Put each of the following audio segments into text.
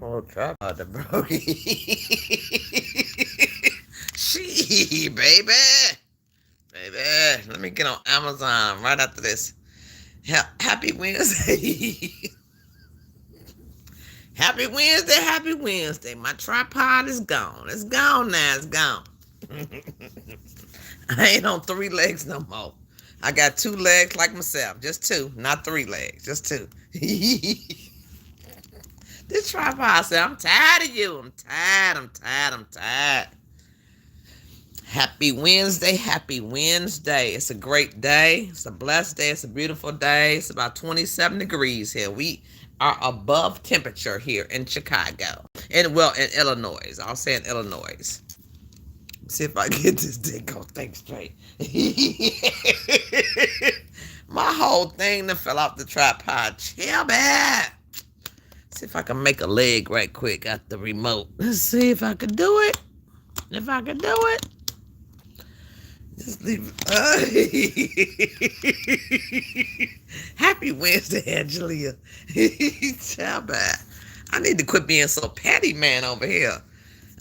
Oh, trap out the bro. She, baby. Baby. Let me get on Amazon right after this. Happy Wednesday. Happy Wednesday. Happy Wednesday. My tripod is gone. It's gone now. It's gone. I ain't on three legs no more. I got two legs like myself. Just two. Not three legs. Just two. This tripod said, I'm tired of you. I'm tired. I'm tired. I'm tired. Happy Wednesday. Happy Wednesday. It's a great day. It's a blessed day. It's a beautiful day. It's about 27 degrees here. We are above temperature here in Chicago. And well, in Illinois. I'll say in Illinois. See if I get this dick on thing straight. My whole thing that fell off the tripod. Chill back. See if I can make a leg right quick at the remote. Let's see if I can do it. If I can do it. Just leave it. Happy Wednesday, Angelia. Chill back. I need to quit being so petty, man, over here.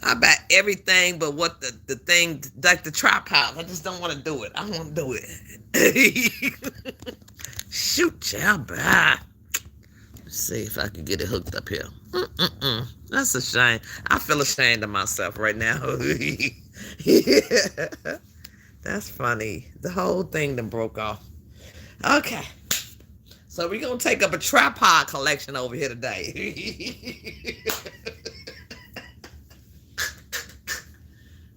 I buy everything but what the thing, like the tripod. I just don't want to do it. I want to do it. Shoot, child, bye. Let's see if I can get it hooked up here. That's a shame. I feel ashamed of myself right now. Yeah. That's funny. The whole thing done broke off. Okay. So we're going to take up a tripod collection over here today.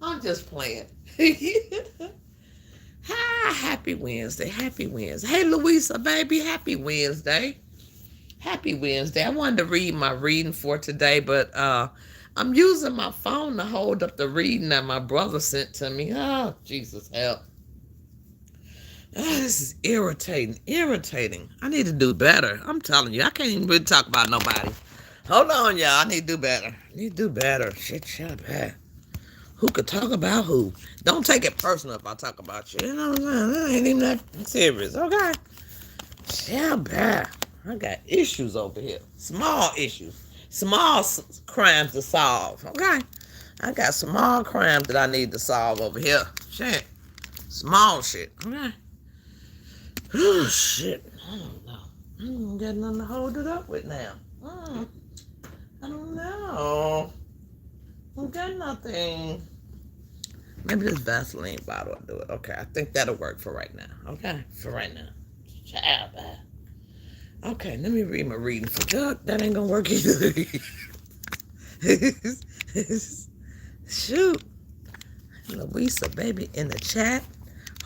I'm just playing. Hi, happy Wednesday. Happy Wednesday. Hey, Louisa, baby. Happy Wednesday. Happy Wednesday. I wanted to read my reading for today, but I'm using my phone to hold up the reading that my brother sent to me. Oh, Jesus, help. This is irritating. I need to do better. I'm telling you, I can't even really talk about nobody. Hold on, y'all. I need to do better. Shit, shut up. Who could talk about who? Don't take it personal if I talk about you. You know what I'm saying? That ain't even that serious, okay? Shut up. I got issues over here. Small issues. Small crimes to solve, okay? I got small crimes that I need to solve over here. Shit. Small shit, okay? Oh, shit. I don't know. I don't got nothing to hold it up with now. I don't know. I don't got nothing. Maybe this Vaseline bottle will do it. Okay, I think that'll work for right now. Okay, for right now. Child, man. Okay, let me read my reading for God. That ain't gonna work either. Shoot. Louisa, baby, in the chat.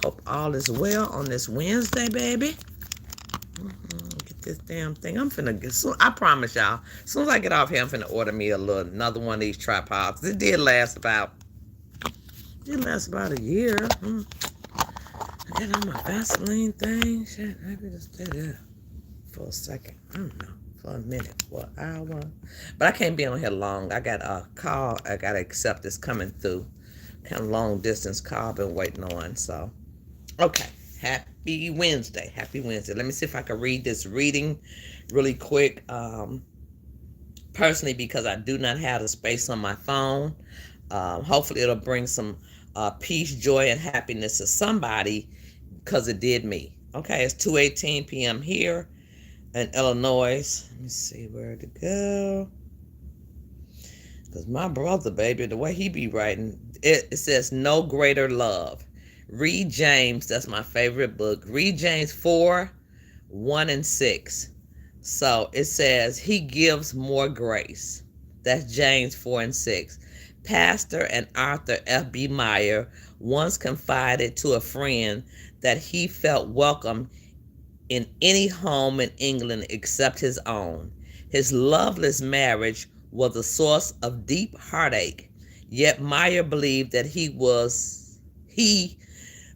Hope all is well on this Wednesday, baby. Get this damn thing. I'm finna get, I promise y'all, as soon as I get off here, I'm finna order me another one of these tripods. It did last about a year. I got on my Vaseline thing. Shit, maybe just stay there for a second. I don't know. For a minute, for an hour. But I can't be on here long. I got a call I got to accept that's coming through. Kind of long distance call I've been waiting on. So, okay. Happy Wednesday. Happy Wednesday. Let me see if I can read this reading really quick. Personally, because I do not have the space on my phone. Hopefully it'll bring some peace, joy, and happiness to somebody because it did me. Okay, it's 2:18 p.m. here in Illinois. Let me see where to go. Because my brother, baby, the way he be writing, it says no greater love. Read James, that's my favorite book. Read James 4:1-6. So it says he gives more grace. That's James 4:6. Pastor and author F.B. Meyer once confided to a friend that he felt welcome in any home in England except his own. His loveless marriage was a source of deep heartache, yet Meyer believed that he,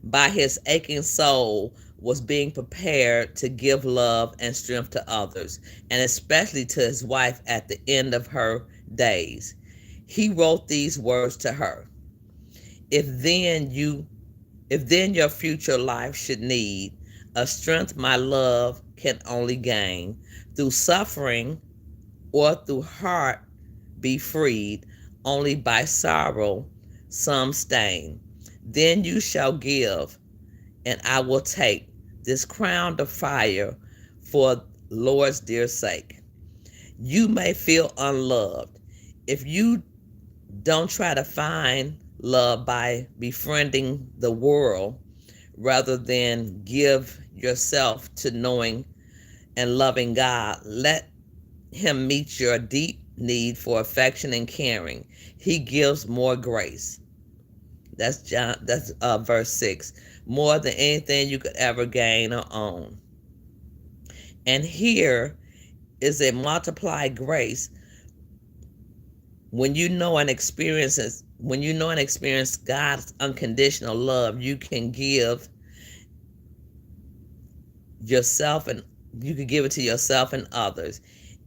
by his aching soul, was being prepared to give love and strength to others, and especially to his wife at the end of her days. He wrote these words to her: If then your future life should need a strength my love can only gain through suffering or through heart be freed, only by sorrow some stain. Then you shall give, and I will take this crown of fire for Lord's dear sake. You may feel unloved. If you don't try to find love by befriending the world rather than give yourself to knowing and loving God, let Him meet your deep need for affection and caring. He gives more grace. That's John. That's verse 6. More than anything you could ever gain or own. And here is a multiplied grace when you know and experience God's unconditional love. You can give yourself, and you can give it to yourself and others,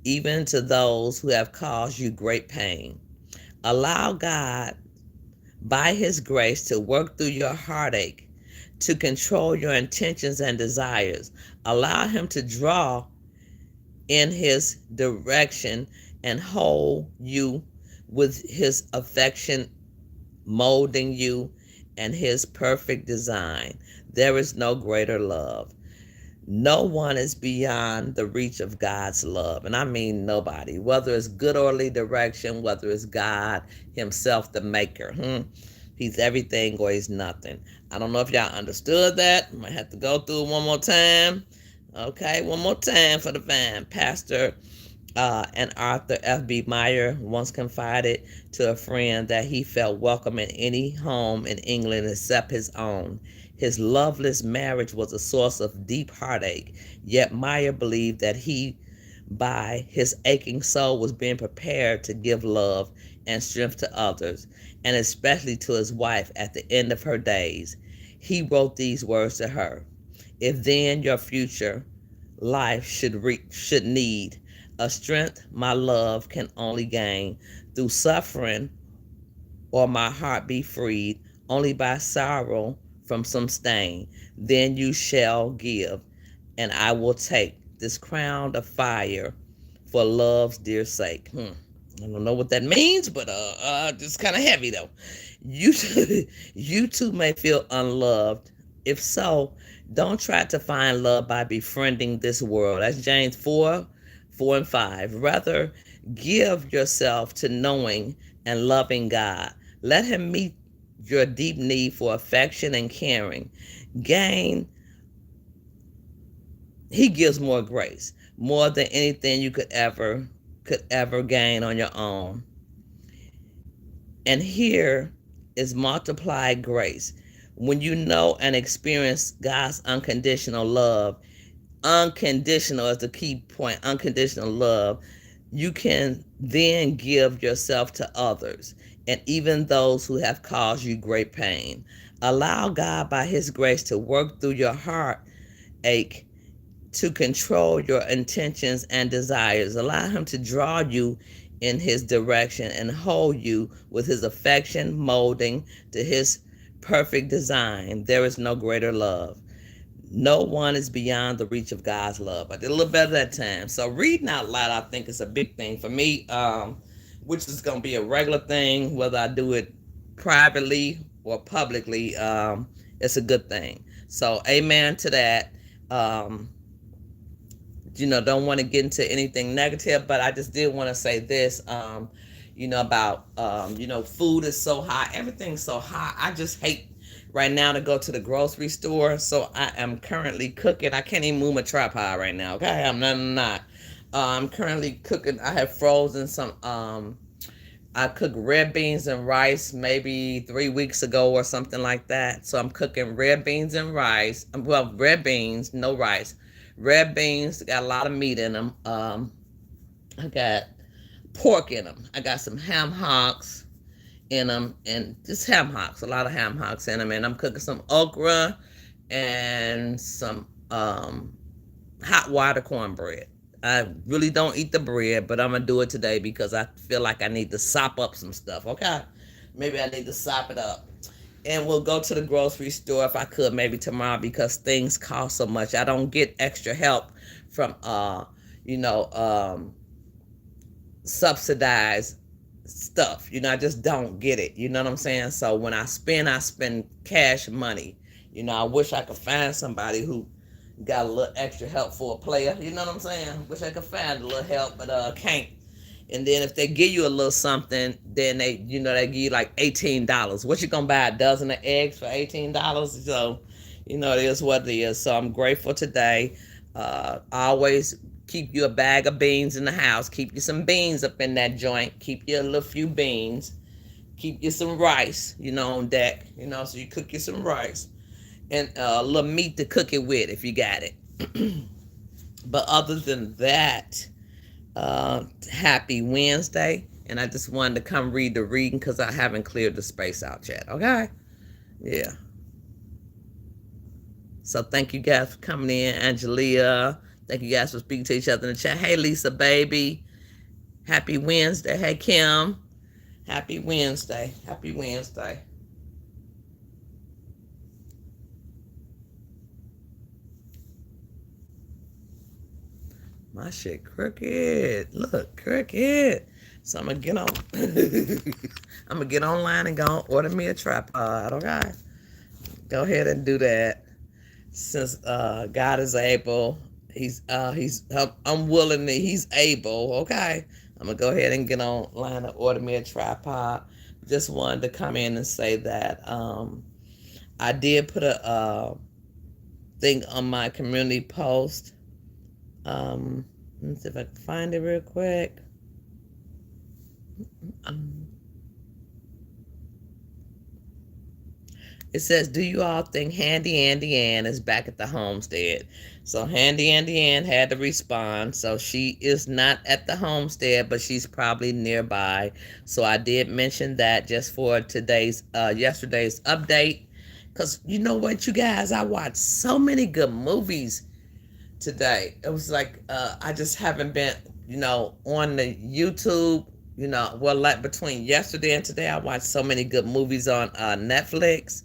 even to those who have caused you great pain. Allow God by His grace to work through your heartache, to control your intentions and desires. Allow Him to draw in His direction and hold you with His affection, molding you and His perfect design. There is no greater love. No one is beyond the reach of God's love. And I mean nobody, whether it's good or earthly direction, whether it's God Himself, the maker. He's everything or He's nothing. I don't know if y'all understood that. I might have to go through it one more time. Okay, one more time for the fam. Pastor and Arthur F.B. Meyer once confided to a friend that he felt welcome in any home in England except his own. His loveless marriage was a source of deep heartache, yet Meyer believed that he, by his aching soul, was being prepared to give love and strength to others, and especially to his wife at the end of her days. He wrote these words to her: "If then your future life should need a strength my love can only gain through suffering, or my heart be freed only by sorrow from some stain, then you shall give, and I will take this crown of fire for love's dear sake." I don't know what that means, but it's kind of heavy though. You you too may feel unloved. If so, don't try to find love by befriending this world. That's James 4:4-5. Rather, give yourself to knowing and loving God. Let Him meet your deep need for affection and caring. He gives more grace, more than anything you could ever gain on your own. And here is multiplied grace. When you know and experience God's unconditional love, unconditional is the key point, unconditional love, you can then give yourself to others, and even those who have caused you great pain. Allow God by His grace to work through your heartache, to control your intentions and desires. Allow Him to draw you in His direction and hold you with His affection, molding to His perfect design. There is no greater love. No one is beyond the reach of God's love. I did a little better that time. So reading out loud, I think, is a big thing for me, which is going to be a regular thing, whether I do it privately or publicly. It's a good thing. So amen to that. Don't want to get into anything negative, but I just did want to say this, about, food is so high. Everything's so high. I just hate right now to go to the grocery store. So I am currently cooking. I can't even move my tripod right now. Okay. I'm not. I'm currently cooking. I have frozen some, I cooked red beans and rice maybe 3 weeks ago or something like that. So I'm cooking red beans and rice. Well, red beans, no rice. Red beans, got a lot of meat in them. I got pork in them. I got some ham hocks in them, and just ham hocks, a lot of ham hocks in them. And I'm cooking some okra and some hot water cornbread. I really don't eat the bread, but I'm going to do it today because I feel like I need to sop up some stuff, okay? Maybe I need to sop it up. And we'll go to the grocery store if I could, maybe tomorrow, because things cost so much. I don't get extra help from, subsidized stuff. I just don't get it. You know what I'm saying? So when I spend cash money. I wish I could find somebody who got a little extra help for a player. You know what I'm saying? Wish I could find a little help, but can't. And then if they give you a little something, then they give you like $18. What you gonna buy, a dozen of eggs for $18? So, it is what it is. So I'm grateful today. Always keep you a bag of beans in the house. Keep you some beans up in that joint. Keep you a little few beans. Keep you some rice, on deck. So you cook you some rice and a little meat to cook it with if you got it. But other than that, happy Wednesday. And I just wanted to come read the reading because I haven't cleared the space out yet. Okay? Yeah. So thank you guys for coming in. Angelia. Thank you guys for speaking to each other in the chat. Hey, Lisa, baby. Happy Wednesday. Hey, Kim. Happy Wednesday. Happy Wednesday. My shit crooked. Look, crooked. So I'm gonna get on. I'm gonna get online and go order me a tripod. Okay, go ahead and do that. Since God is able, I'm willing that He's able. Okay, I'm gonna go ahead and get online and order me a tripod. Just wanted to come in and say that I did put a thing on my community post. Let me see if I can find it real quick. It says, do you all think Handy Andy Ann is back at the homestead? So Handy Andy Ann had to respond. So she is not at the homestead, but she's probably nearby. So I did mention that just for yesterday's update. Because you know what, you guys, I watched so many good movies today. It was like I just haven't been, on the YouTube, like between yesterday and today, I watched so many good movies on Netflix.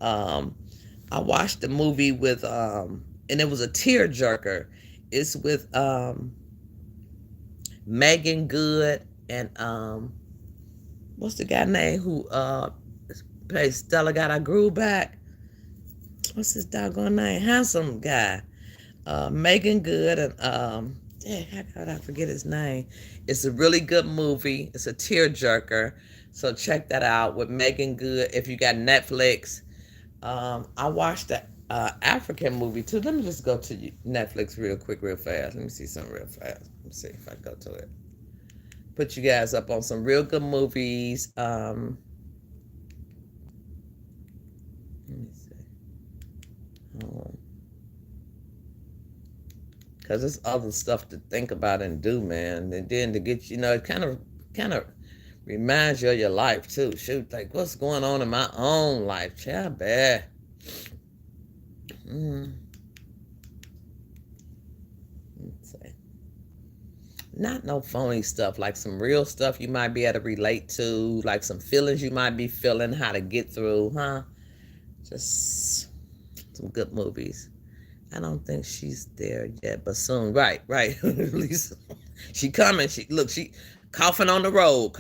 I watched the movie with and it was a tearjerker. It's with Megan Good and what's the guy name who plays Stella Got I Grew Back? What's his doggone name? Handsome guy. Megan Good and how could I forget his name? It's a really good movie. It's a tearjerker. So check that out with Megan Good if you got Netflix. I watched the African movie too. Let me just go to Netflix real quick, real fast. Let me see something real fast. Let me see if I go to it. Put you guys up on some real good movies. Let me see. Because there's other stuff to think about and do, man. And then to get, it kind of reminds you of your life, too. Shoot, like, what's going on in my own life? Child, bad. Let's see. Not no phony stuff, like some real stuff you might be able to relate to, like some feelings you might be feeling, how to get through, huh? Just some good movies. I don't think she's there yet, but soon. Right. Lisa, she coming. She coughing on the road.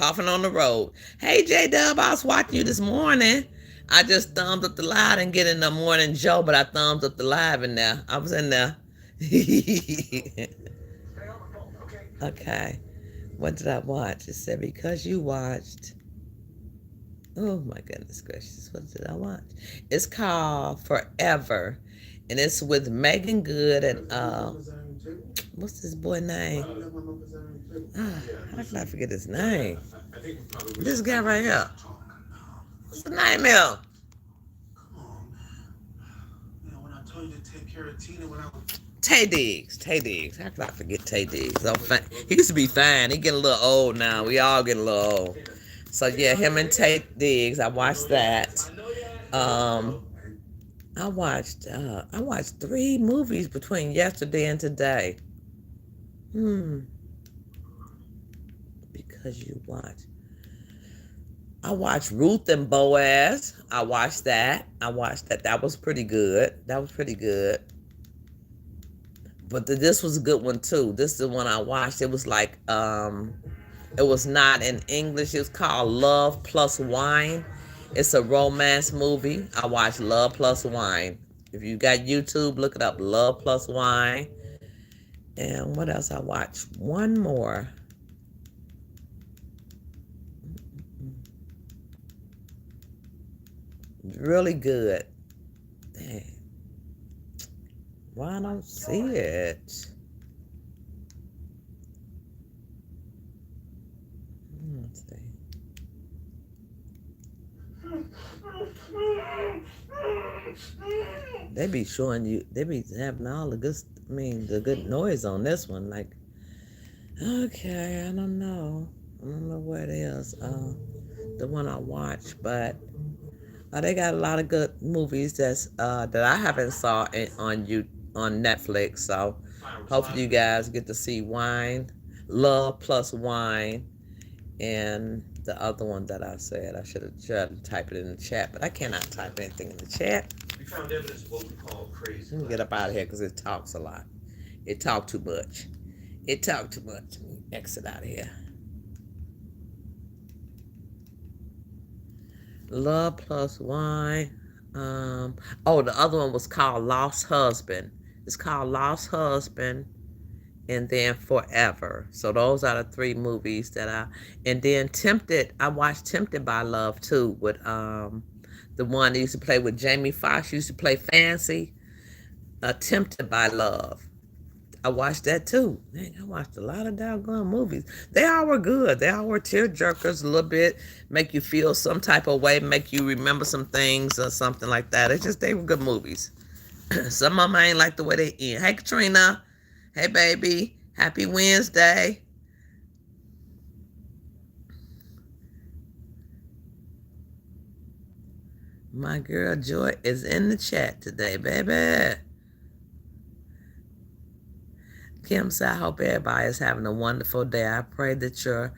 Hey, J-Dub, I was watching you this morning. I just thumbed up the live and get in the morning Joe, but I thumbed up the live in there. I was in there. Okay. What did I watch? It said, because you watched. Oh, my goodness gracious. What did I watch? It's called Forever. And it's with Megan Good and what's this boy name? How did I forget his name? This guy right here. What's the name here? Tay Diggs. How could I forget Tay Diggs? He used to be fine. He getting a little old now. We all getting a little old. So yeah, him and Tay Diggs. I watched that. I watched 3 movies between yesterday and today. Because you watched. I watched Ruth and Boaz. I watched that. That was pretty good. But this was a good one too. This is the one I watched. It was like It was not in English. It's called Love Plus Wine. It's a romance movie. I watched Love Plus Wine. If you got YouTube, look it up. Love Plus Wine. And what else I watched? One more. Really good. Dang. Why I don't see it? Let's see. They be showing you. They be having all the good. I mean, the good noise on this one. Like, okay, I don't know. I don't know what it is. The one I watched, but they got a lot of good movies that I haven't saw on Netflix. So hopefully you guys get to see Wine, Love Plus Wine, and the other one that I said. I should have tried to type it in the chat, but I cannot type anything in the chat. We found evidence of what we call crazy. Let me get up out of here because it talks a lot. It talked too much. It talked too much. Let me exit out of here. Love Plus Wine. The other one was called Lost Husband. It's called Lost Husband, and then Forever. So those are the three movies and then Tempted. I watched Tempted by Love too with the one that used to play with Jamie Foxx. Used to play Fancy. Tempted by Love. I watched that too. Dang, I watched a lot of doggone movies. They all were good. They all were tear jerkers a little bit, make you feel some type of way, make you remember some things or something like that. It's just, they were good movies. Some of them I ain't like the way they end. Hey, Katrina. Hey, baby. Happy Wednesday. My girl Joy is in the chat today, baby. Kim said, I hope everybody is having a wonderful day. I pray that you're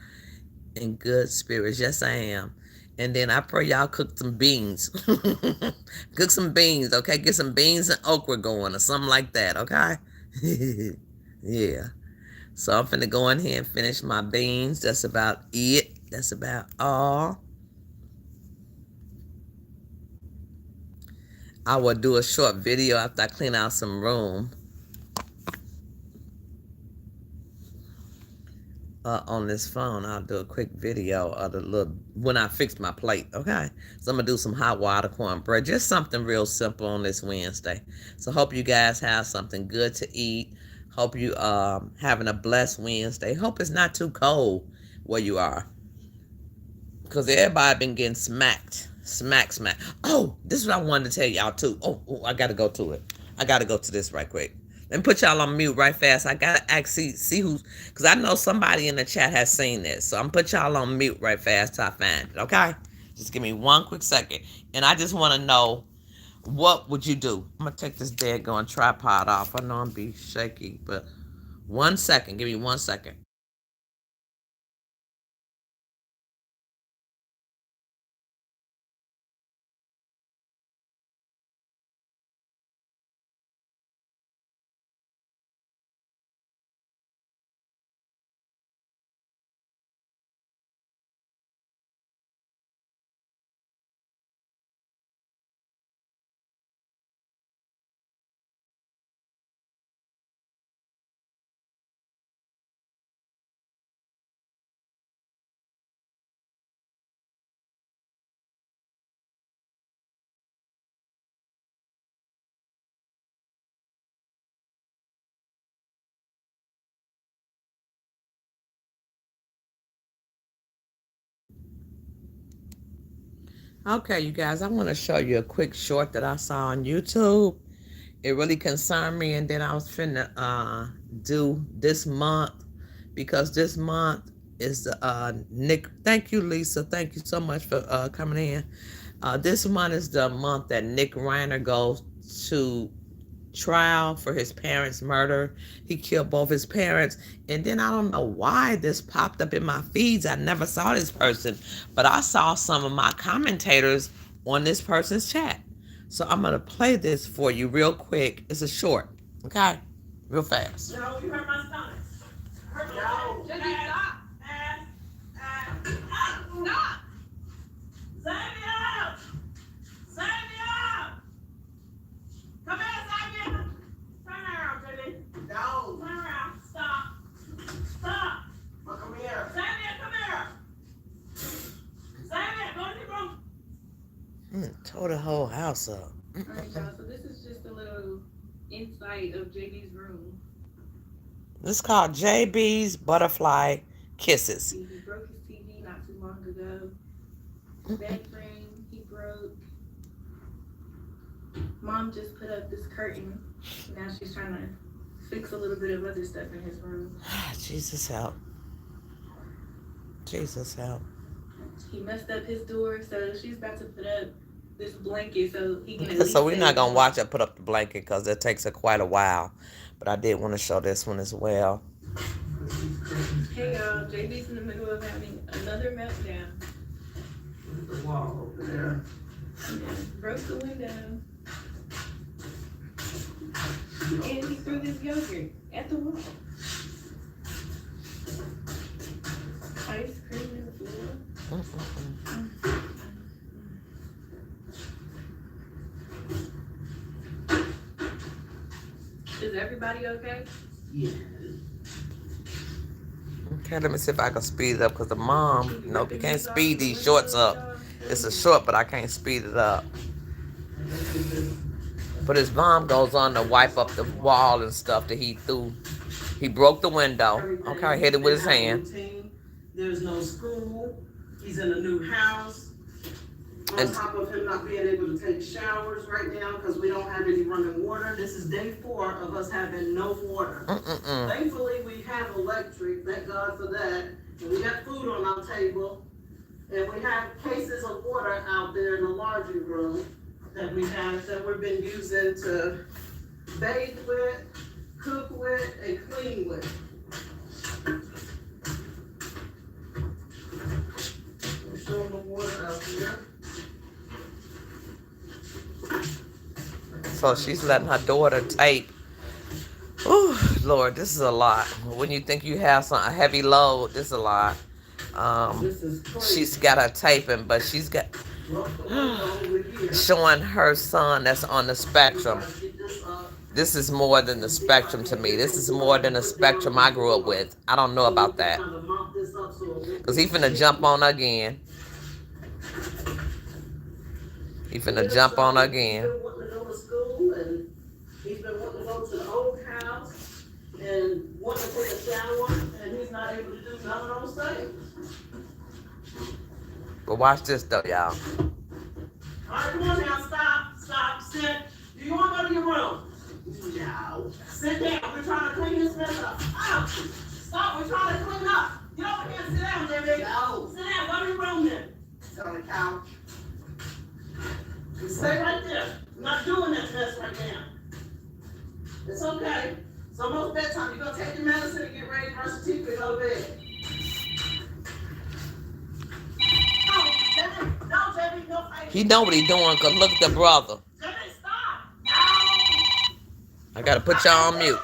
in good spirits. Yes, I am. And then I pray y'all cook some beans. Cook some beans, okay? Get some beans and okra going or something like that, okay? Yeah. So I'm finna go in here and finish my beans. That's about it. That's about all. I will do a short video after I clean out some room. On this phone, I'll do a quick video of when I fix my plate, okay? So I'm gonna do some hot water cornbread, just something real simple on this Wednesday. So hope you guys have something good to eat. Hope you having a blessed Wednesday. Hope it's not too cold where you are, because everybody been getting smacked. Oh, this is what I wanted to tell y'all too. Oh, I gotta go to it. I gotta go to this right quick. Let me put y'all on mute right fast. I gotta actually see who's, because I know somebody in the chat has seen this. So I'm gonna put y'all on mute right fast till I find it, okay? Just give me one quick second. And I just want to know, what would you do? I'm gonna take this daggone tripod off. I know I'm be shaky, but 1 second. Give me 1 second. Okay, you guys, I want to show you a quick short that I saw on YouTube. It really concerned me, and then I was finna do this month, because this month is Nick. Thank you, Lisa. Thank you so much for coming in. This month is the month that Nick Reiner goes to trial for his parents' murder. He killed both his parents. And then I don't know why this popped up in my feeds. I never saw this person, but I saw some of my commentators on this person's chat. So I'm going to play this for you real quick. It's a short, okay? Real fast. No, you hurt my stomach. Hurt my stomach. Just stop. Tore the whole house up. Alright, y'all. So this is just a little insight of JB's room. This is called JB's Butterfly Kisses. See, he broke his TV not too long ago. Bed frame he broke. Mom just put up this curtain. Now she's trying to fix a little bit of other stuff in his room. Jesus help. Jesus help. He messed up his door, so she's about to put up this blanket so he can at least So we're not say, going to watch her put up the blanket because it takes her quite a while. But I did want to show this one as well. hey y'all, JB's in the middle of having another meltdown. The wall over there. And broke the window. And he threw this yogurt at the wall. Ice cream in the floor. Is everybody okay? Yeah. Okay, let me see if I can speed it up because the mom, nope, you can't speed these shorts up. It's a short, but I can't speed it up. But his mom goes on to wipe up the wall and stuff that he threw. He broke the window. Okay, hit it with his hand. There's no school. He's in a new house. On top of him not being able to take showers right now because we don't have any running water. This is day 4 of us having no water. Thankfully, we have electric. Thank God for that. And we got food on our table. And we have cases of water out there in the laundry room that we have that we've been using to bathe with, cook with, and clean with. I'm showing the water out here. So she's letting her daughter tape. Oh, Lord, this is a lot. When you think you have a heavy load, this is a lot. She's got her taping, but she's got showing her son that's on the spectrum. This is more than the spectrum to me. This is more than the spectrum I grew up with. I don't know about that. Because he finna jump on her again. He finna jump on her again. He's been wanting to go to the old house and wanting to take a shower, and he's not able to do none of those things. But watch this though, y'all. All right, come on now, stop, sit. Do you want to go to your room? No. Sit down. We're trying to clean this mess up. Oh, stop. We're trying to clean up. Get over here and sit down, Jimmy. No. Sit down. Go to your room then. Sit on the couch. Stay right there. I'm not doing that mess right now. It's okay. It's almost bedtime. You're going to take your medicine and get ready to brush your teeth and go to bed. No, Jimmy, no fight. He know what he doing because look at the brother. Jimmy, stop. No. I got to put y'all on mute.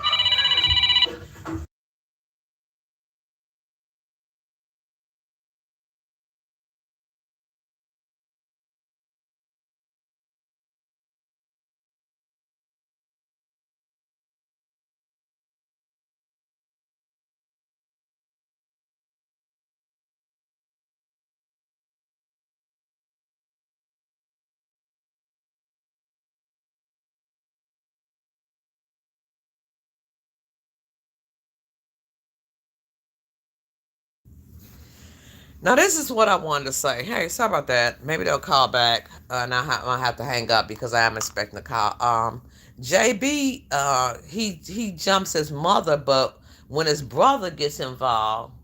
Now, this is what I wanted to say. Hey, sorry about that. Maybe they'll call back, and I'll have to hang up because I am expecting a call. JB, he jumps his mother, but when his brother gets involved,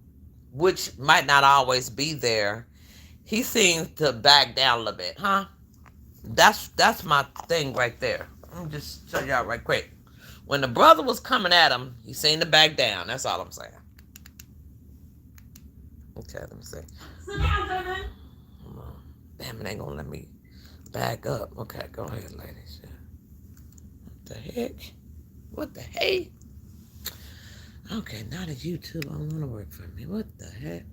which might not always be there, he seems to back down a little bit, huh? That's my thing right there. Let me just show y'all right quick. When the brother was coming at him, he seemed to back down. That's all I'm saying. Okay, let me see. Sit down, Jimmy. Come on. Damn, it ain't gonna let me back up. Okay, go ahead, ladies. What the heck? What the heck? Okay, now the YouTube don't want to work for me. What the heck?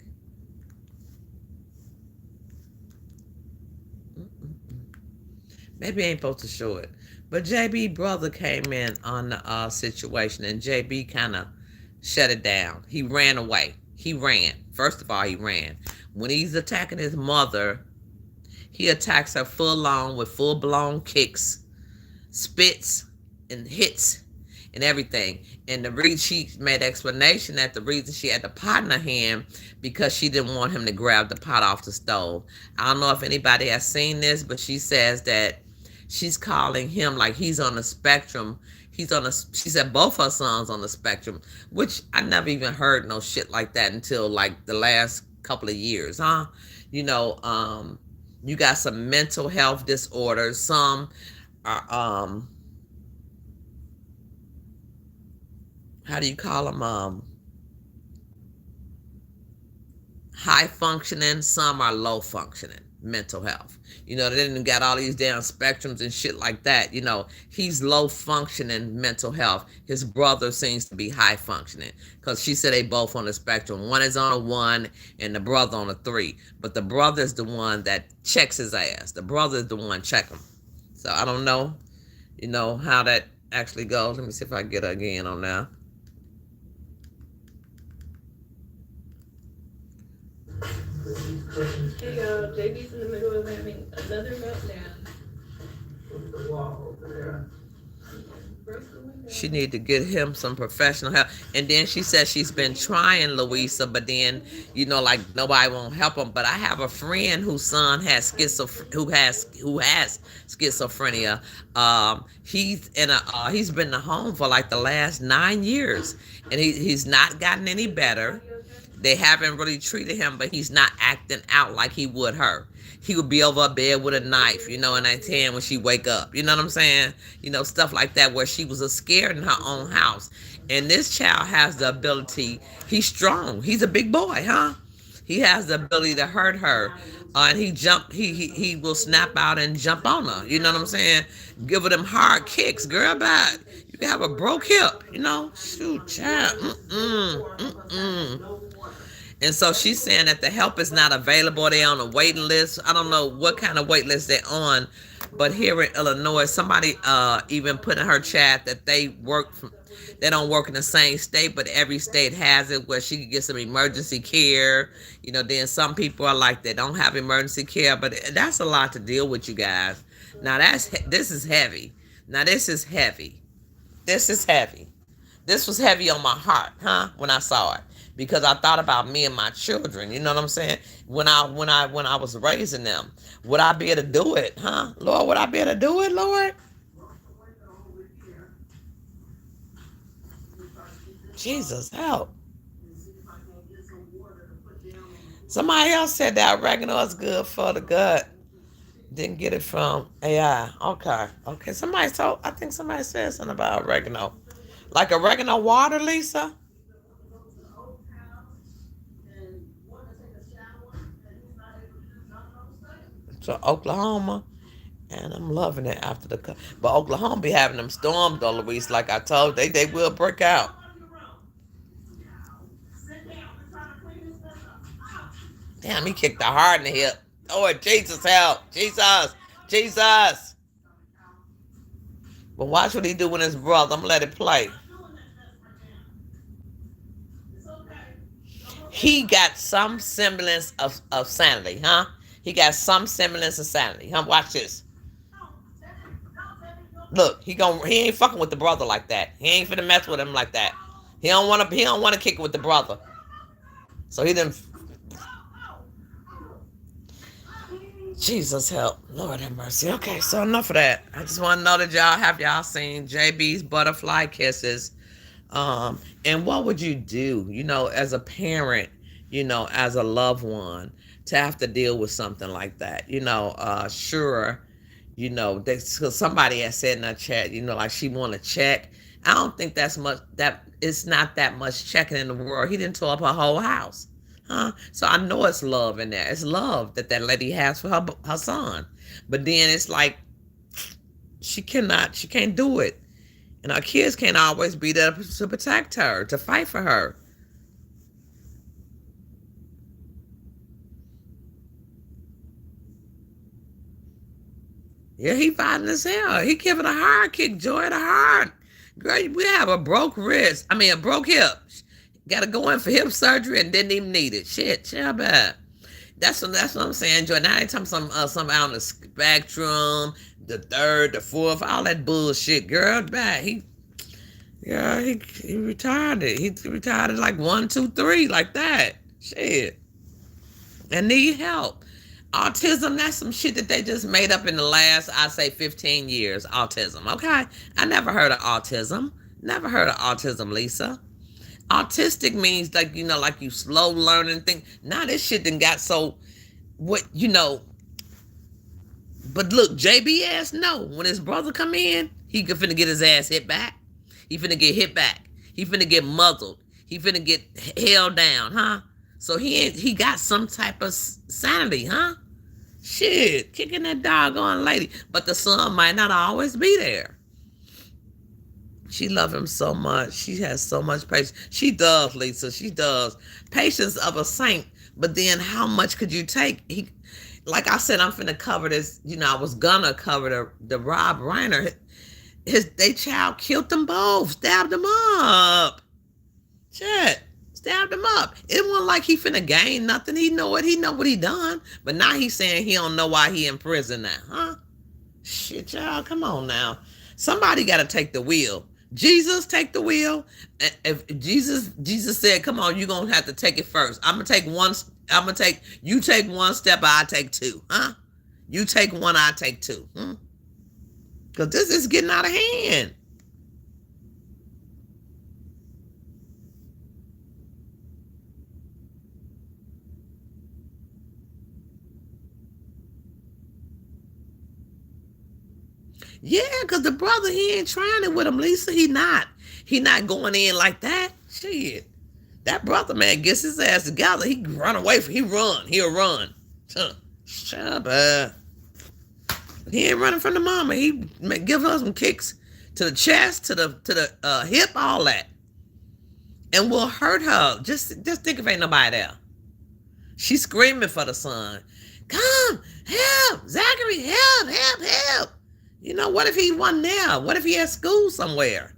Maybe I ain't supposed to show it. But JB brother came in on the situation, and JB kind of shut it down. He ran away. He ran. First of all, he ran. When he's attacking his mother, He attacks her full on with full blown kicks, spits, and hits and everything. And the reason she made explanation that the reason she had the pot in her hand because she didn't want him to grab the pot off the stove. I don't know if anybody has seen this, but she says that she's calling him like he's on the spectrum. She said both her sons on the spectrum, which I never even heard no shit like that until like the last couple of years, huh? You know, you got some mental health disorders. Some are, how do you call them? High functioning. Some are low functioning mental health. You know, they didn't got all these damn spectrums and shit like that. You know, he's low functioning mental health. His brother seems to be high functioning because she said they both on the spectrum. One is on a 1 and the brother on a 3. But the brother is the one that checks his ass. The brother is the one checking him. So I don't know, you know, how that actually goes. Let me see if I can get her again on that. Hey y'all, JB's in the middle of having another meltdown. The wall over there. She need to get him some professional help. And then she said she's been trying, Louisa, but then, you know, like nobody won't help him. But I have a friend whose son has who has schizophrenia. He's been in the home for like the last 9 years, and he's not gotten any better. They haven't really treated him, but he's not acting out like he would her. He would be over a bed with a knife, you know, in that hand when she wake up. You know what I'm saying? You know, stuff like that where she was scared in her own house. And this child has the ability. He's strong. He's a big boy, huh? He has the ability to hurt her. And he will snap out and jump on her. You know what I'm saying? Give her them hard kicks, girl. Bad. You can have a broke hip, you know? Shoot, child. And so she's saying that the help is not available. They're on a waiting list. I don't know what kind of wait list they're on. But here in Illinois, somebody even put in her chat that they don't work in the same state, but every state has it where she can get some emergency care. You know, then some people are like they don't have emergency care, but that's a lot to deal with, you guys. Now this is heavy. Now this is heavy. This is heavy. This was heavy on my heart, huh? When I saw it. Because I thought about me and my children, you know what I'm saying? When I was raising them, would I be able to do it, huh? Lord, would I be able to do it, Lord? Jesus, help. Somebody else said that oregano is good for the gut. Didn't get it from AI. Okay. I think somebody said something about oregano. Like oregano water, Lisa? To Oklahoma, and I'm loving it after but Oklahoma be having them storms though, Louise, like I told they will break out. Damn, he kicked her hard in the hip. Lord Jesus, help. Jesus. But watch what he do with his brother. I'm gonna let it play. He got some semblance of sanity, huh? He got some semblance of sanity. Huh? Watch this. Look, he ain't fucking with the brother like that. He ain't finna mess with him like that. He don't wanna kick it with the brother. So he didn't. Jesus help. Lord have mercy. Okay, so enough of that. I just want to know that y'all seen JB's Butterfly Kisses. And what would you do, you know, as a parent, you know, as a loved one, to have to deal with something like that? You know, sure, you know, because somebody has said in that chat, you know, like she want to check. I don't think that it's not that much checking in the world. He didn't tear up her whole house. Huh? So I know it's love in there. It's love that lady has for her son. But then it's like she can't do it. And our kids can't always be there to protect her, to fight for her. Yeah, he fighting as hell. He giving a hard kick, Joy, the hard. Girl, we have a broke hip. Got to go in for hip surgery and didn't even need it. Shit, bad. That's what I'm saying, Joy. Now they talking some out on the spectrum, the third, the fourth, all that bullshit. Girl, bad. He retired it. He retired at like 1, 2, 3, like that. Shit. And need help. Autism, that's some shit that they just made up in the last, I say, 15 years. Autism, okay? I never heard of autism. Never heard of autism, Lisa. Autistic means like, like you slow learning thing. Now this shit done got so, but look, JBS, no. When his brother come in, he finna get his ass hit back. He finna get hit back. He finna get muzzled. He finna get held down, huh? So he got some type of sanity, huh? Shit, kicking that doggone lady. But the son might not always be there. She love him so much. She has so much patience. She does, Lisa. She does. Patience of a saint. But then how much could you take? Like I said, I'm finna cover this. I was gonna cover the Rob Reiner. They child killed them both. Stabbed them up. Shit. Stabbed him up. It wasn't like he finna gain nothing. He know what he done. But now he's saying he don't know why he in prison now, huh? Shit, y'all, come on now. Somebody got to take the wheel. Jesus, take the wheel. If Jesus said, come on, you're going to have to take it first. You take one step, I take two, huh? You take one, I take two. Because this is getting out of hand. Yeah, because the brother, he ain't trying it with him, Lisa. He not going in like that. Shit. That brother, man, gets his ass together. He run away. He'll run. Shut up. He ain't running from the mama. He give her some kicks to the chest, to the hip, all that. And will hurt her. Just think if ain't nobody there. She's screaming for the son. Come, help, Zachary, help. What if he wasn't there? What if he had school somewhere?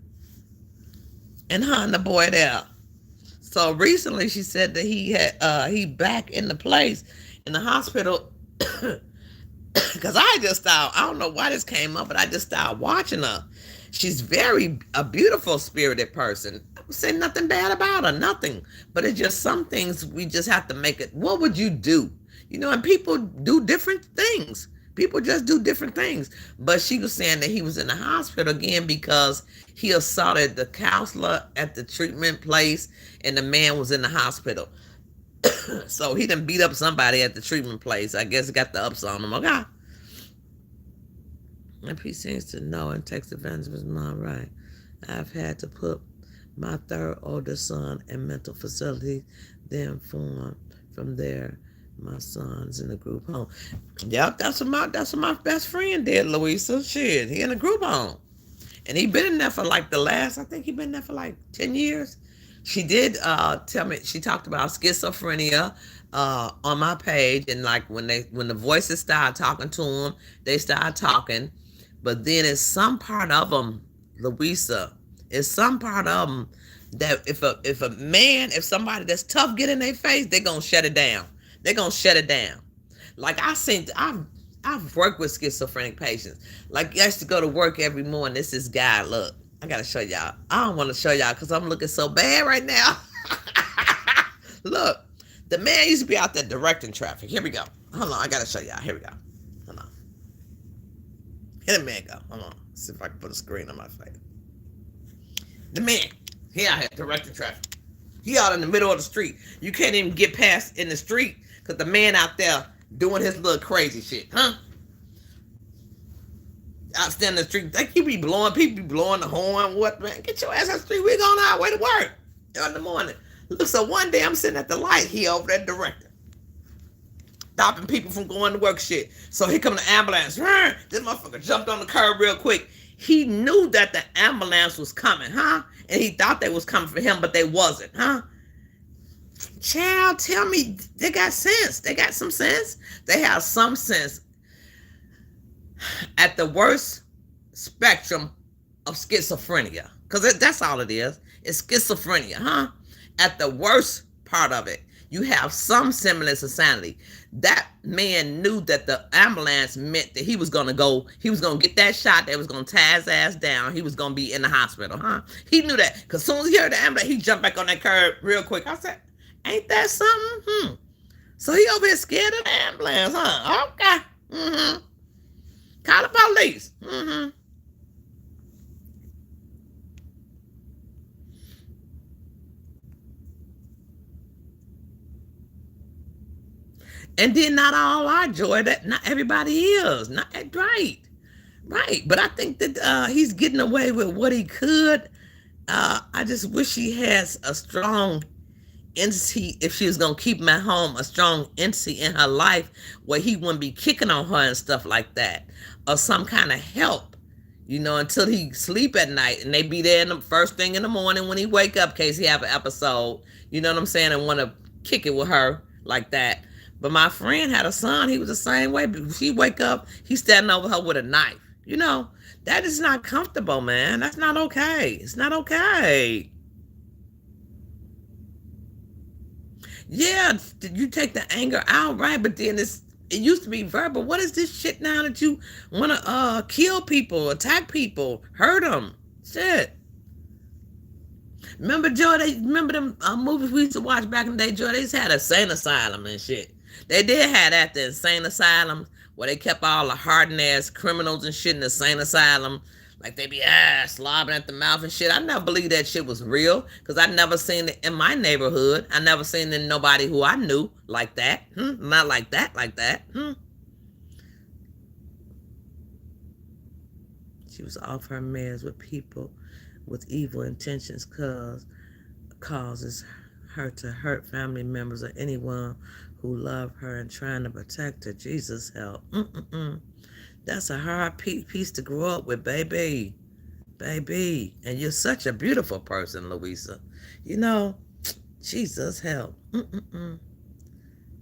And her and the boy there. So recently she said that he back in the place in the hospital. Because I don't know why this came up, but I just started watching her. She's a beautiful spirited person. I would say nothing bad about her, nothing. But it's just some things we just have to make it. What would you do? And people do different things. People just do different things. But she was saying that he was in the hospital again because he assaulted the counselor at the treatment place and the man was in the hospital. So he done beat up somebody at the treatment place. I guess got the ups on him. Okay. And he seems to know and takes advantage of his mom, right? I've had to put my third oldest son in mental facility, then from there. My son's in a group home. Yep, that's what my best friend did, Louisa. Shit, he in a group home. And he been in there for like I think he been there for like 10 years. She did tell me, she talked about schizophrenia on my page. And like when the voices started talking to him, they started talking. But then it's some part of them, Louisa, it's some part of them that if somebody that's tough get in their face, they're going to shut it down. They're going to shut it down. Like I've worked with schizophrenic patients. Like I used to go to work every morning. This guy, look, I got to show y'all. I don't want to show y'all because I'm looking so bad right now. Look, the man used to be out there directing traffic. Here we go. Hold on, I got to show y'all. Here we go. Hold on. Here the man go. Hold on. Let's see if I can put a screen on my face. The man, he out here directing traffic. He out in the middle of the street. You can't even get past in the street because the man out there doing his little crazy shit, huh? Out standing in the street, they keep people be blowing the horn. What, man? Get your ass out the street. We're going our way to work in the morning. Look, so one day I'm sitting at the light. He over there directing, stopping people from going to work shit. So here come the ambulance. This motherfucker jumped on the curb real quick. He knew that the ambulance was coming, huh? And he thought they was coming for him, but they wasn't, huh? Child, tell me, they got sense. They got some sense. They have some sense. At the worst spectrum of schizophrenia, because that's all it is. It's schizophrenia, huh? At the worst part of it, you have some semblance of sanity. That man knew that the ambulance meant that he was gonna get that shot that was gonna tie his ass down. He was gonna be in the hospital, huh? He knew that because as soon as he heard the ambulance, he jumped back on that curb real quick. I said, ain't that something? So he over here scared of the ambulance, huh? Okay. Call the police. And then not all our joy, that not everybody is. Not right. Right. But I think that he's getting away with what he could. I just wish he has a strong entity, if she was gonna keep him at home, a strong entity in her life where he wouldn't be kicking on her and stuff like that, or some kind of help, until he sleep at night, and they be there in the first thing in the morning when he wake up, in case he have an episode, you know what I'm saying, and want to kick it with her like that. But my friend had a son, he was the same way. She wake up, he's standing over her with a knife. That is not comfortable, man. That's not okay. It's not okay. Yeah, you take the anger out, right? But then it used to be verbal. What is this shit now that you want to kill people, attack people, hurt them? Shit. Remember, Joy? Remember them movies we used to watch back in the day, Joy? They just had a insane asylum and shit. They did have that, the insane asylum, where they kept all the hardened ass criminals and shit in the insane asylum. Like they be slobbing at the mouth and shit. I never believed that shit was real because I never seen it in my neighborhood. I never seen it in nobody who I knew like that. Not like that. She was off her meds with people with evil intentions causes her to hurt family members or anyone who love her and trying to protect her. Jesus help. That's a hard piece to grow up with, baby. And you're such a beautiful person, Louisa. Jesus help.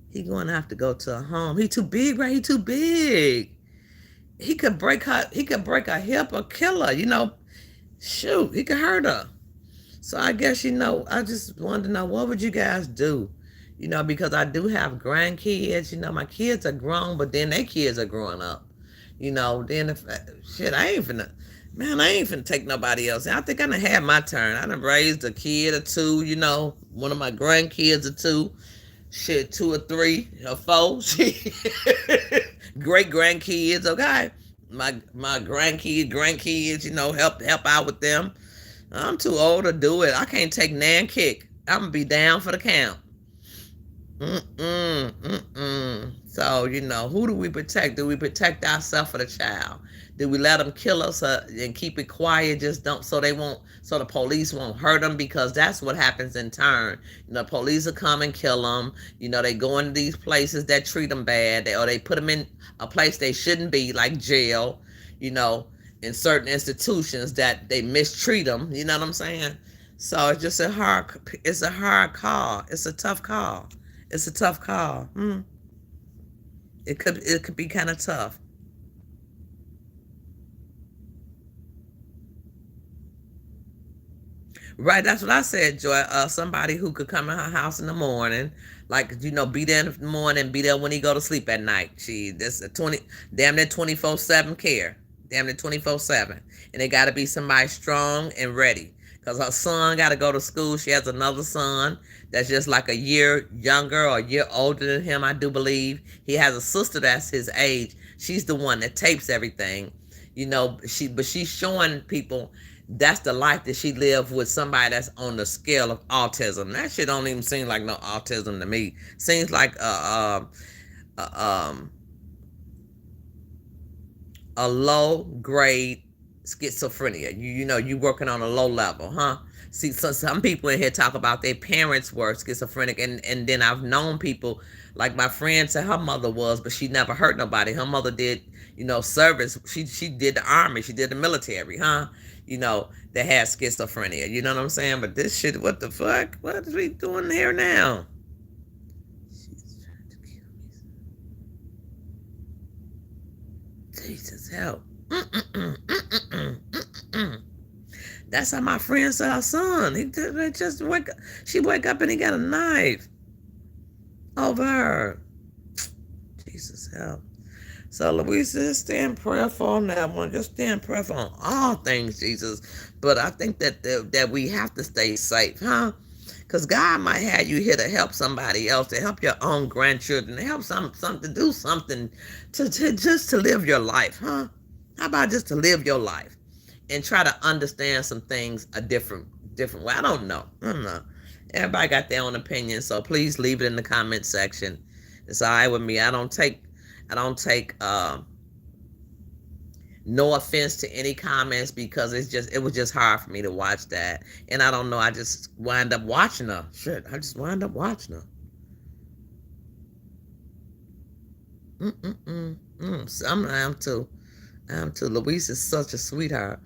He going to have to go to a home. He too big, right? He too big. He could break a hip or kill her, Shoot, he could hurt her. So I guess, I just wanted to know, what would you guys do? Because I do have grandkids. My kids are grown, but then their kids are growing up. Then if I ain't finna take nobody else. I think I done had my turn. I done raised a kid or two, one of my grandkids or two. 2 or 3 or 4. Great grandkids, okay? My grandkids, help out with them. I'm too old to do it. I can't take nan kick. I'm gonna be down for the count. So, who do we protect? Do we protect ourselves for the child? Do we let them kill us and keep it quiet? Just don't, so the police won't hurt them, because that's what happens in turn. Police will come and kill them. They go into these places that treat them bad, or they put them in a place they shouldn't be, like jail, in certain institutions that they mistreat them. You know what I'm saying? So it's just a hard call. It's a tough call. It could be kind of tough. Right, that's what I said, Joy. Somebody who could come in her house in the morning, like, be there in the morning, be there when he go to sleep at night. That's a damn near 24/7 care. Damn near 24/7. And it got to be somebody strong and ready. Because her son got to go to school. She has another son that's just like a year younger or a year older than him, I do believe. He has a sister that's his age. She's the one that tapes everything. But she's showing people that's the life that she lived with somebody that's on the scale of autism. That shit don't even seem like no autism to me. Seems like a low grade schizophrenia. You working on a low level, huh? See, so some people in here talk about their parents were schizophrenic, and then I've known people, like my friend said her mother was, but she never hurt nobody. Her mother did, service. She did the army, she did the military, huh? That had schizophrenia. You know what I'm saying? But this shit, what the fuck? What is we doing here now? She's trying to kill me. Jesus help. That's how my friend saw her son. She wake up and he got a knife. over her. Jesus help. So, Louisa, just stay in prayer for on that one. Just stay in prayer for on all things, Jesus. But I think that we have to stay safe, huh? Because God might have you here to help somebody else, to help your own grandchildren, to help some to do something, to just to live your life, huh? How about just to live your life and try to understand some things a different way? I don't know. I don't know. Everybody got their own opinion, so please leave it in the comment section. It's all right with me. I don't take no offense to any comments, because it was just hard for me to watch that. And I don't know, I just wind up watching her. Shit, I just wind up watching her. So I'm too. Louise is such a sweetheart.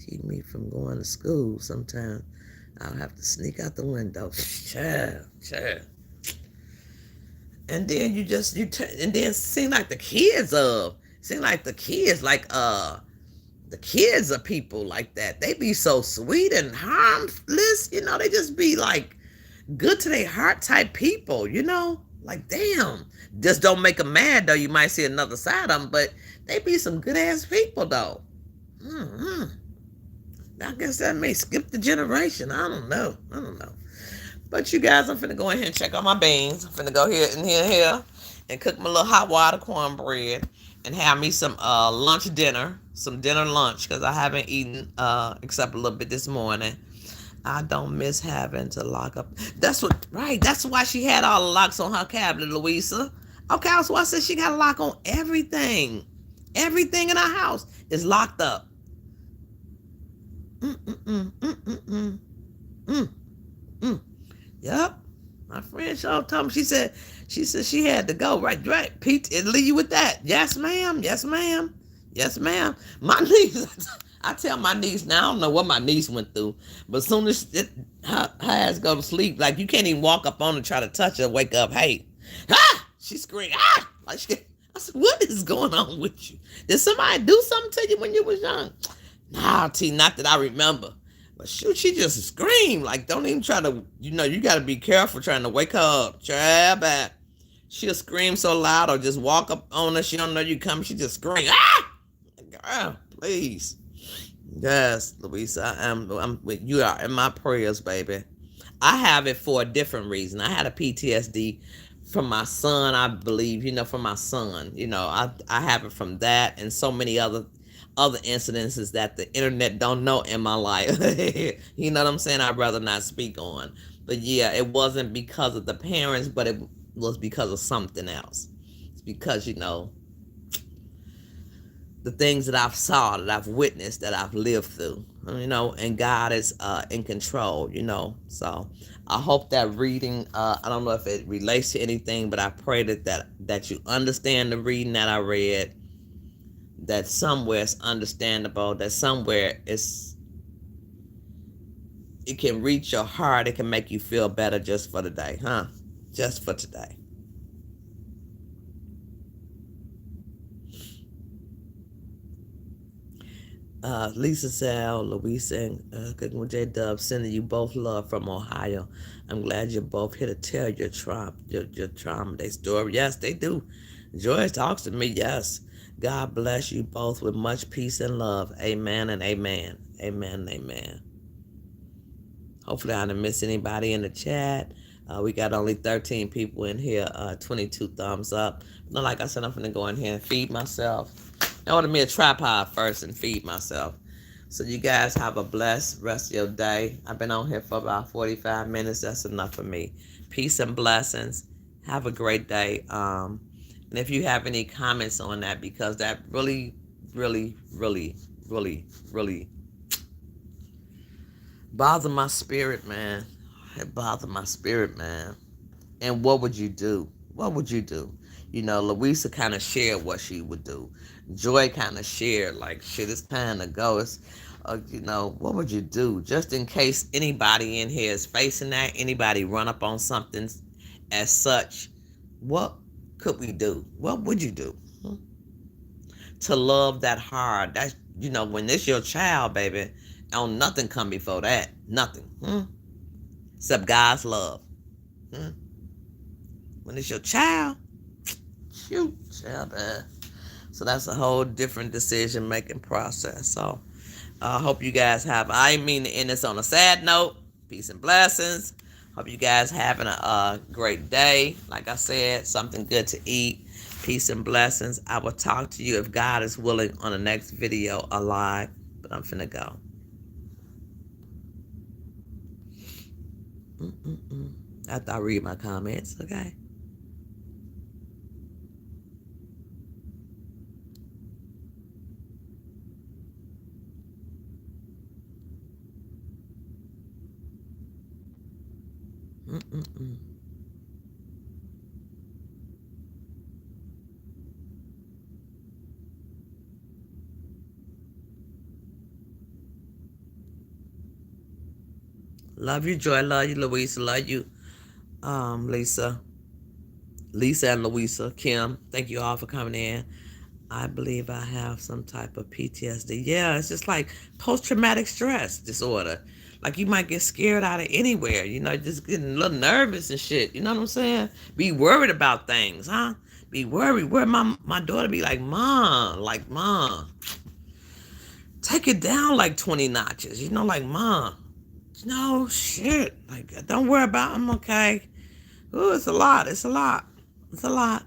Keep me from going to school sometimes. I'll have to sneak out the window. Child. And then and then seem like the kids are people like that. They be so sweet and harmless, they just be like good to their heart type people, like damn. Just don't make them mad though. You might see another side of them, but they be some good ass people though. I guess that may skip the generation. I don't know. But you guys, I'm finna go ahead and check on my beans. I'm finna go here and cook my little hot water cornbread and have me some dinner lunch, because I haven't eaten except a little bit this morning. I don't miss having to lock up. That's why she had all the locks on her cabinet, Louisa. Okay, that's why I said she got a lock on everything. Everything in her house is locked up. Yep. My friend Shaw told me, she said she had to go. Right. Pete, it'll leave you with that. Yes, ma'am. My niece, I tell my niece now, I don't know what my niece went through, but as soon as her ass go to sleep, like you can't even walk up on her, try to touch her, wake up, hey, she screamed, I said, what is going on with you? Did somebody do something to you when you was young? Nah, T, not that I remember. But shoot, she just screamed. Like, don't even try to, you got to be careful trying to wake her up. Try back. She'll scream so loud or just walk up on her. She don't know you coming. She just scream. Girl, please. Yes, Louisa, you are in my prayers, baby. I have it for a different reason. I had a PTSD from my son, I believe, from my son. I have it from that and so many other incidences that the internet don't know in my life. You know what I'm saying? I'd rather not speak on. But yeah, it wasn't because of the parents, but it was because of something else. It's because, the things that I've saw, that I've witnessed, that I've lived through, and God is in control, So I hope that reading, I don't know if it relates to anything, but I pray that you understand the reading that I read, that somewhere it's understandable, that somewhere it can reach your heart, it can make you feel better just for the day, huh? Just for today. Lisa Sal, Louisa, and Cooking with J Dub, sending you both love from Ohio. I'm glad you're both here to tell your trauma, their story. Yes, they do. Joy talks to me. Yes. God bless you both with much peace and love. Amen and amen. Amen and amen. Hopefully I didn't miss anybody in the chat. We got only 13 people in here, 22 thumbs up. But like I said, I'm going to go in here and feed myself. I ordered me a tripod first and feed myself. So you guys have a blessed rest of your day. I've been on here for about 45 minutes. That's enough for me. Peace and blessings. Have a great day. And if you have any comments on that, because that really, really, really, really, really bothered my spirit, man. It bothered my spirit, man. And what would you do? What would you do? Louisa kind of shared what she would do. Joy kind of shared, like, shit, it's time to go. It's, what would you do? Just in case anybody in here is facing that, anybody run up on something as such, what could we do? What would you do? To love that hard. That's, when it's your child, baby, don't nothing come before that. Nothing. Except God's love. When it's your child, shoot, child, man. So that's a whole different decision making process. So I hope you guys have. I mean to end this on a sad note. Peace and blessings. Hope you guys having a great day. Like I said, something good to eat. Peace and blessings. I will talk to you if God is willing on the next video alive. But I'm finna go. After I read my comments, okay? Love you, Joy. Love you, Louisa. Love you, Lisa. Lisa and Louisa. Kim, thank you all for coming in. I believe I have some type of PTSD. Yeah, it's just like post-traumatic stress disorder. Like you might get scared out of anywhere, just getting a little nervous and shit. You know what I'm saying? Be worried about things, huh? Be worried. Where my daughter be like, Mom, take it down like 20 notches. Like, Mom, no shit. Like, don't worry about it. I'm okay. Oh, it's a lot. It's a lot. It's a lot.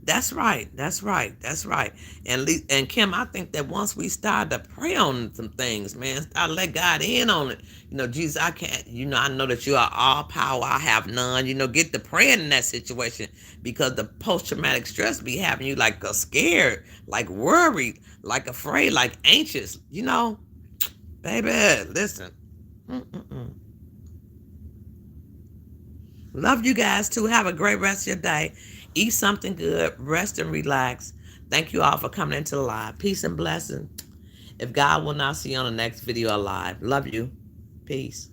That's right. That's right. That's right. And Kim, I think that once we start to pray on some things, man, start to let God in on it. Jesus, I can't. I know that you are all power. I have none. Get the praying in that situation because the post traumatic stress be having you like scared, like worried, like afraid, like anxious. Baby, listen. Love you guys too. Have a great rest of your day. Eat something good. Rest and relax. Thank you all for coming into the live. Peace and blessing. If God will not see you on the next video alive. Love you. Peace.